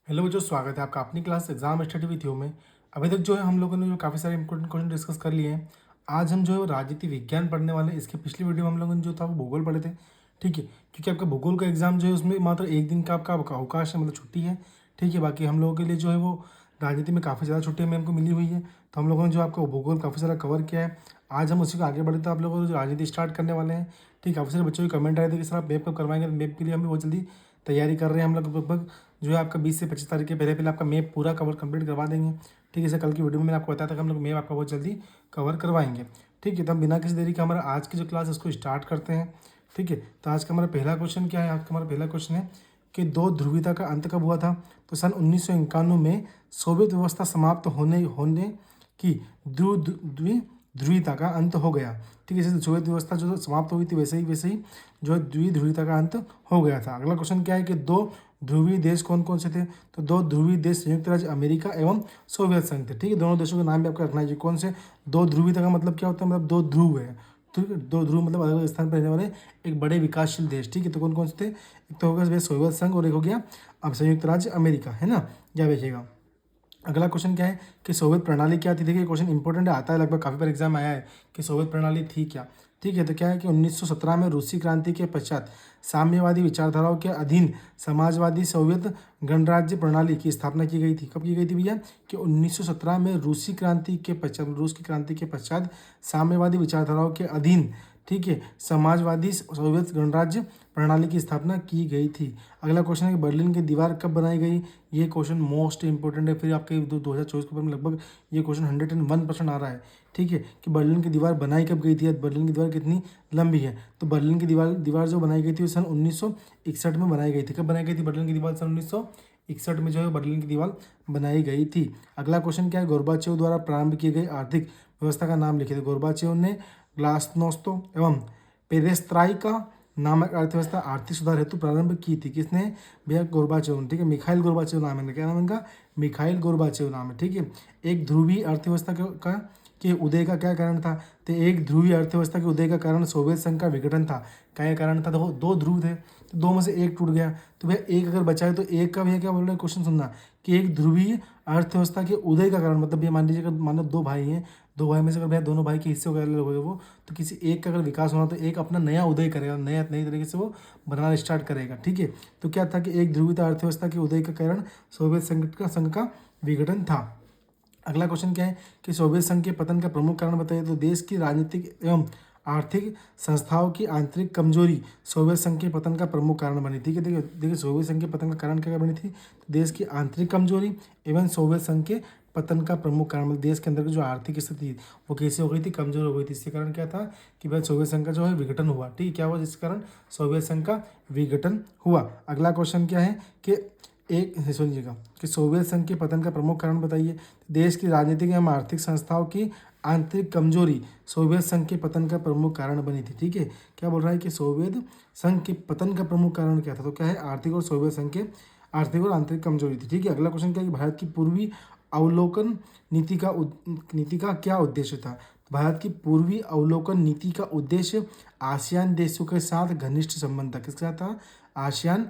Hello बच्चों, स्वागत है आपका अपनी class exam study with you में। अभी तक जो है हम लोगों ने जो काफ़ी सारे इंपॉर्टेंट क्वेश्चन डिस्कस कर लिए हैं। आज हम जो है वो राजनीति विज्ञान पढ़ने वाले हैं। इसके पिछली वीडियो में हम लोगों ने जो था वो भूगोल पढ़े थे। ठीक है, क्योंकि आपका भूगोल का एग्जाम जो है उसमें मात्र एक दिन का आपका अवकाश है, मतलब छुट्टी है। ठीक है, बाकी हम लोगों के लिए जो है वो राजनीति में काफ़ी ज़्यादा छुट्टियाँ में हमको मिली हुई है। तो हम लोगों ने जो आपका भूगोल काफ़ी सारा कवर किया है। आज हम उसी को आगे बढ़े तो आप लोगों को जो राजनीति स्टार्ट करने वाले हैं। ठीक, काफ़ी सारे बच्चों के कमेंट आए थे कि सर आप मैप कब करवाएंगे, तो मैप के लिए हम बहुत जल्दी तैयारी कर रहे हैं। हम लोग लगभग जो है आपका 20 से 25 तारीख के पहले पहले आपका मैप पूरा कवर कंप्लीट करवा देंगे। ठीक है, जैसे कल की वीडियो में मैंने आपको बताया था कि हम लोग मैप आपका बहुत जल्दी कवर करवाएंगे। ठीक है, तो हम बिना किसी देरी के हमारा आज की जो क्लास है उसको स्टार्ट करते हैं। ठीक है, तो आज का हमारा पहला क्वेश्चन क्या है? आज का हमारा पहला क्वेश्चन है कि दो ध्रुवीयता का अंत कब हुआ था? तो सन 1991 में सोवियत व्यवस्था समाप्त होने होने की ध्रुवीयता का अंत हो गया। ठीक है, जैसे सोवियत व्यवस्था जो समाप्त हो गई थी वैसे ही जो है द्विध्रुवीयता का अंत हो गया था। अगला क्वेश्चन क्या है कि दो ध्रुवीय देश कौन कौन से थे? तो दो ध्रुवीय देश संयुक्त राज्य अमेरिका एवं सोवियत संघ थे। ठीक है, दोनों देशों के नाम भी आपको रखना चाहिए। कौन से? दो ध्रुवीयता का मतलब क्या होता है? मतलब दो ध्रुव है। ठीक है, दो ध्रुव मतलब अलग अलग स्थान पर रहने वाले एक बड़े विकासशील देश। ठीक है, तो कौन कौन से थे? एक तो हो गया सोवियत संघ और एक हो गया अब संयुक्त राज्य अमेरिका, है ना? या देखिएगा अगला क्वेश्चन क्या है कि सोवियत प्रणाली क्या थी। देखिए क्वेश्चन इंपॉर्टेंट आता है, लगभग काफ़ी बार एग्जाम में आया है कि सोवियत प्रणाली थी क्या। ठीक है, तो क्या है कि 1917 में रूसी क्रांति के पश्चात साम्यवादी विचारधाराओं के अधीन समाजवादी सोवियत गणराज्य प्रणाली की स्थापना की गई थी। कब की गई थी भैया? कि 1917 में रूसी क्रांति के पश्चात, रूस की क्रांति के पश्चात साम्यवादी विचारधाराओं के अधीन, ठीक है, समाजवादी सोवियत गणराज्य प्रणाली की स्थापना की गई थी। अगला क्वेश्चन है कि बर्लिन की दीवार कब बनाई गई? ये क्वेश्चन मोस्ट इंपॉर्टेंट है। फिर आपके 2024 के पेपर में लगभग ये क्वेश्चन 101% आ रहा है। ठीक है, कि बर्लिन की दीवार बनाई कब गई थी? बर्लिन की दीवार कितनी लंबी है? तो बर्लिन की दीवार जो बनाई गई थी वो सन 1961 में बनाई गई थी। कब बनाई गई थी बर्लिन की दीवार? सन 1961 में जो है बर्लिन की दीवार बनाई गई थी। अगला क्वेश्चन क्या है? गोर्बाचेव द्वारा प्रारंभ की गई आर्थिक व्यवस्था का नाम लिखिए। गोर्बाचेव ने ग्लासनोस्तो एवं पेरेस्त्राइका नामक अर्थव्यवस्था आर्थिक सुधार हेतु प्रारंभ की थी। किसने? भैया गोर्बाचेव ने। ठीक है, मिखाइल गोर्बाचेव नाम है। क्या नाम है इनका? मिखाइल गोर्बाचेव नाम है। ठीक है, एक ध्रुवीय अर्थव्यवस्था के उदय का क्या कारण था? तो एक ध्रुवीय अर्थव्यवस्था के उदय का कारण सोवियत संघ का विघटन था। क्या कारण था? देखो दो ध्रुव थे तो दो में से एक टूट गया, तो भैया एक अगर बचा है तो एक का भैया क्या बोल रहे हैं? क्वेश्चन सुनना कि एक ध्रुवीय अर्थव्यवस्था के उदय का कारण, मतलब भैया मान लीजिए अगर मान लो दो भाई हैं, दो भाई में से अगर भैया दोनों भाई के हिस्से वगैरह अलग हो गए वो, तो किसी एक का अगर विकास होना तो एक अपना नया उदय करेगा, नई तरीके से वो बनाना स्टार्ट करेगा। ठीक है, तो क्या था कि एक ध्रुवीय अर्थव्यवस्था के उदय का कारण सोवियत संघ का विघटन था। अगला क्वेश्चन क्या है कि सोवियत संघ के पतन का प्रमुख कारण बताइए। तो देश की राजनीतिक एवं आर्थिक संस्थाओं की आंतरिक कमजोरी सोवियत संघ के पतन का प्रमुख कारण बनी थी। देखिए देखिए सोवियत संघ के पतन का कारण क्या बनी थी? तो देश की आंतरिक कमजोरी एवं सोवियत संघ के पतन का प्रमुख कारण, मतलब देश के अंदर की जो आर्थिक स्थिति थी वो कैसे हो गई थी? कमजोर हो गई थी। इसके कारण क्या था कि भाई सोवियत संघ का जो है विघटन हुआ। ठीक है, क्या हुआ जिसके कारण सोवियत संघ का विघटन हुआ। अगला क्वेश्चन क्या है कि एक सुनिएगा कि सोवियत संघ के पतन का प्रमुख कारण बताइए। देश की राजनीतिक एवं आर्थिक संस्थाओं की आंतरिक कमजोरी सोवियत संघ के पतन का प्रमुख कारण बनी थी। ठीक है, क्या बोल रहा है कि सोवियत संघ के पतन का प्रमुख कारण क्या था? तो क्या है? आर्थिक और सोवियत संघ के आर्थिक और आंतरिक कमजोरी थी। ठीक है, अगला क्वेश्चन क्या है कि भारत की पूर्वी अवलोकन नीति का क्या उद्देश्य था? भारत की पूर्वी अवलोकन नीति का उद्देश्य आसियान देशों के साथ घनिष्ठ संबंध था। किसके साथ था? आसियान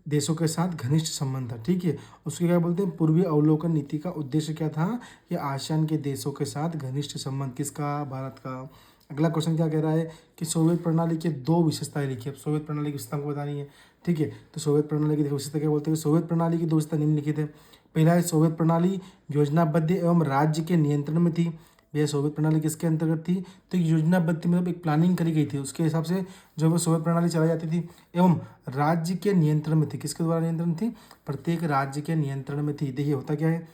देशों के साथ घनिष्ठ संबंध था। ठीक है, उसके क्या बोलते हैं? पूर्वी अवलोकन नीति का उद्देश्य क्या था? कि आसियान के देशों के साथ घनिष्ठ संबंध। किसका? भारत का। अगला क्वेश्चन क्या कह रहा है कि सोवियत प्रणाली के दो विशेषताएं लिखिए। अब सोवियत प्रणाली की विशेषता को बतानी है। ठीक है, तो सोवियत प्रणाली की विशेषता क्या बोलते हैं? सोवियत प्रणाली की दो विशेषता निम्नलिखित है। पहला है सोवियत प्रणाली योजनाबद्ध एवं राज्य के नियंत्रण में थी। यह सोवियत प्रणाली किसके अंतर्गत थी? तो एक योजनाबद्ध मतलब एक प्लानिंग करी गई थी, उसके हिसाब से जो वो सोवियत प्रणाली चलाई जाती थी, एवं राज्य के नियंत्रण में थी। किसके द्वारा नियंत्रण थी? प्रत्येक राज्य के नियंत्रण में थी। देखिए होता क्या है,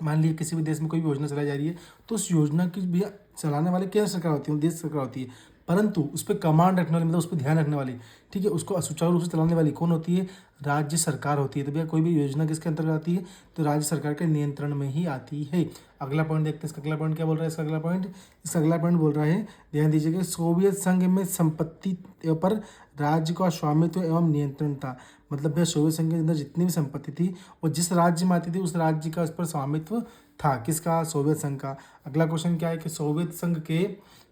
मान लीजिए किसी भी देश में कोई भी योजना चलाई जा रही है तो उस योजना की भी चलाने वाले केंद्र सरकार होती है, देश सरकार होती है, परंतु उस पर कमांड रखने वाली, मतलब उस पर ध्यान रखने वाली, ठीक है, उसको सुचारू रूप से चलाने वाली कौन होती है? राज्य सरकार होती है। तो भैया कोई भी योजना किसके अंतर्गत आती है? तो राज्य सरकार के नियंत्रण में ही आती है। अगला पॉइंट देखते हैं, इसका अगला पॉइंट क्या बोल रहा है? इसका अगला पॉइंट बोल रहा है, ध्यान दीजिएगा, सोवियत संघ में संपत्ति पर राज्य का स्वामित्व एवं नियंत्रण था। मतलब भैया सोवियत संघ के अंदर जितनी भी संपत्ति थी वो जिस राज्य में आती थी उस राज्य का उस पर स्वामित्व था। किसका? सोवियत संघ का। अगला क्वेश्चन क्या है कि सोवियत संघ के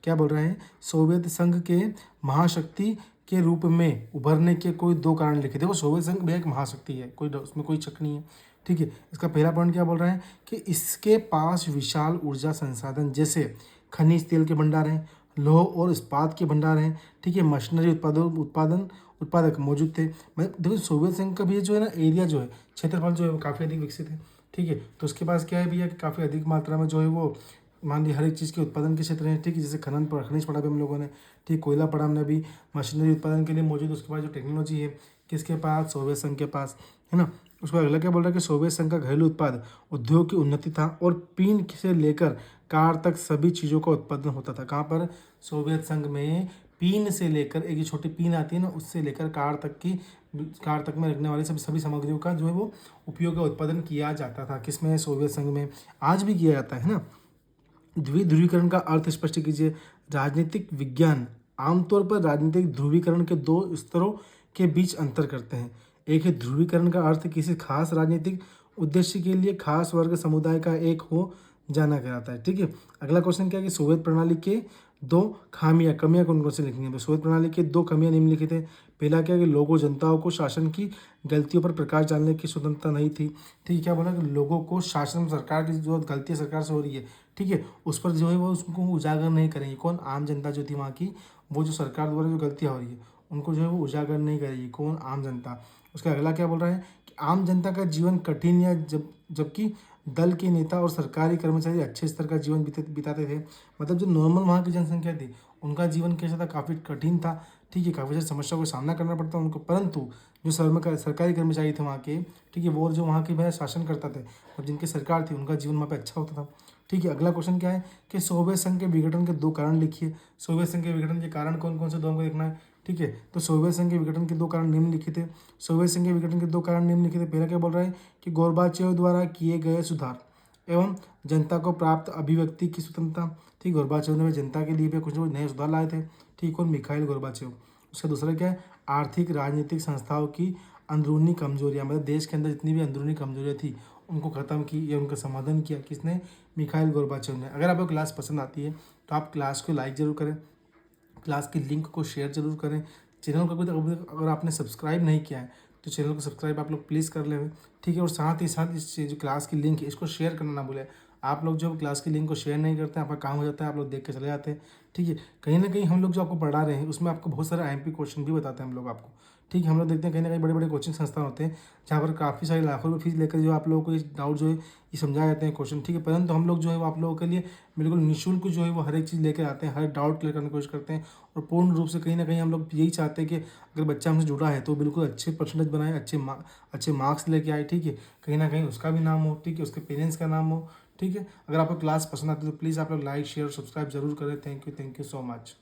क्या बोल रहे हैं? सोवियत संघ के महाशक्ति के रूप में उभरने के कोई 2 कारण लिखे। देखो सोवियत संघ भी एक महाशक्ति है, उसमें कोई शक नहीं है, ठीक है। इसका पहला पॉइंट क्या बोल रहा है कि इसके पास विशाल ऊर्जा संसाधन जैसे खनिज तेल के भंडार हैं, लौह और इस्पात के भंडार हैं, ठीक है। मशीनरी उत्पादक मौजूद थे। मतलब देखो सोवियत संघ का भी जो है ना एरिया जो है, क्षेत्रफल जो है वो काफ़ी अधिक विकसित है, ठीक है। तो उसके पास क्या है भैया कि काफ़ी अधिक मात्रा में जो है वो मान ली हर एक चीज़ के उत्पादन के क्षेत्र हैं, ठीक है। जैसे खनिज पढ़ा भी हम लोगों ने, ठीक, कोयला पढ़ा हमने अभी, मशीनरी उत्पादन के लिए मौजूद। उसके बाद जो टेक्नोलॉजी है किसके पास, सोवियत संघ के पास, है ना। उसके बाद अगला क्या बोल रहा है कि सोवियत संघ का घरेलू उत्पाद उद्योग की उन्नति था और पीन से लेकर कार तक सभी चीज़ों का उत्पादन होता था। कहाँ पर, सोवियत संघ में पीन से लेकर, एक ये छोटी पीन आती है ना, उससे लेकर कार तक में रखने वाली सभी सामग्रियों का जो है वो उपयोग का उत्पादन किया जाता था। किसमें, सोवियत संघ में। आज भी किया जाता है ना। ध्रुवीकरण का अर्थ स्पष्ट कीजिए। राजनीतिक विज्ञान आमतौर पर राजनीतिक ध्रुवीकरण के 2 स्तरों के बीच अंतर करते हैं। एक है ध्रुवीकरण का अर्थ किसी खास राजनीतिक उद्देश्य के लिए खास वर्ग समुदाय का एक हो जाना कहलाता है, ठीक है। अगला क्वेश्चन क्या है कि सोवियत प्रणाली के 2 कमियां कौन कौन से लिखनी है। सोवियत प्रणाली के 2 कमियां निम्नलिखित है। पहला क्या है कि लोगों जनताओं को शासन की गलतियों पर प्रकाश डालने की स्वतंत्रता नहीं थी, ठीक है। क्या बोला कि लोगों को शासन, सरकार की जो गलतियाँ सरकार से हो रही है, ठीक है, उस पर जो है वो उसको उजागर नहीं करेंगे। कौन, आम जनता जो थी वहाँ की, वो जो सरकार द्वारा जो गलतियाँ हो रही है उनको जो है वो उजागर नहीं करेगी। कौन, आम जनता। उसका अगला क्या बोल रहा है कि आम जनता का जीवन कठिन या जबकि दल के नेता और सरकारी कर्मचारी अच्छे स्तर का जीवन बिताते थे। मतलब जो नॉर्मल वहाँ की जनसंख्या थी उनका जीवन कैसा था, काफ़ी कठिन था, ठीक है। काफ़ी सारी समस्याओं का सामना करना पड़ता उनको, परंतु जो सरकारी कर्मचारी थे वहाँ के, ठीक है, वो जो वहाँ के वह शासन करता थे और जिनकी सरकार थी उनका जीवन वहाँ पे अच्छा होता था, ठीक है। अगला क्वेश्चन क्या है कि सोवियत संघ के विघटन के 2 कारण लिखिए। सोवियत संघ के विघटन के कारण कौन कौन से, 2 हमको देखना है, ठीक है। तो सोवियत संघ के विघटन के 2 कारण निम्नलिखित है। सोवियत संघ के विघटन के 2 कारण निम्नलिखित है। पहला क्या बोल रहा है कि गोर्बाचेव द्वारा किए गए सुधार एवं जनता को प्राप्त अभिव्यक्ति की स्वतंत्रता, ठीक। गोर्बाचेव ने जनता के लिए भी कुछ नए सुधार लाए थे, ठीक। और मिखाइल गोर्बाचेव। उसका दूसरा क्या है, आर्थिक राजनीतिक संस्थाओं की अंदरूनी कमजोरियां, मतलब देश के अंदर जितनी भी अंदरूनी कमजोरियां थी उनको ख़त्म की या उनका समाधान किया। किसने, मिखाइल गोर्बाचेव ने। अगर आपको क्लास पसंद आती है तो आप क्लास को लाइक ज़रूर करें, क्लास की लिंक को शेयर जरूर करें। चैनल को अगर आपने सब्सक्राइब नहीं किया है तो चैनल को सब्सक्राइब आप लोग प्लीज़ कर लें, ठीक है। और साथ ही साथ इस जो क्लास की लिंक है इसको शेयर करना ना भूलें। आप लोग जो क्लास की लिंक को शेयर नहीं करते हैं आपका काम हो जाता है, आप लोग देख के चले जाते हैं, ठीक है। कहीं ना कहीं हम लोग जो आपको पढ़ा रहे हैं उसमें आपको बहुत सारे IMP क्वेश्चन भी बताते हैं हम लोग आपको, ठीक है। हम लोग देखते हैं कहीं ना कहीं बड़े बड़े कोचिंग संस्थान होते हैं जहाँ पर काफ़ी सारे लाखों रुपये फीस लेकर जो आप लोगों को ये डाउट जो है ये समझाए जाते हैं क्वेश्चन, ठीक है। परंतु हम लोग जो है वो आप लोगों के लिए बिल्कुल निःशुल्क जो है वो हर एक चीज़ लेकर आते हैं, हर डाउट क्लियर करने की कोशिश करते हैं। और पूर्ण रूप से कहीं ना कहीं हम लोग यही चाहते हैं कि अगर बच्चा हमसे जुड़ा है तो बिल्कुल अच्छे परसेंटेज बनाए, अच्छे मार्क्स लेके आए, ठीक है। कहीं ना कहीं उसका भी नाम हो, ठीक है, उसके पेरेंट्स का नाम हो, ठीक है। अगर आपको क्लास पसंद आती है तो प्लीज़ आप लोग लाइक शेयर सब्सक्राइब जरूर करें। Thank you so much.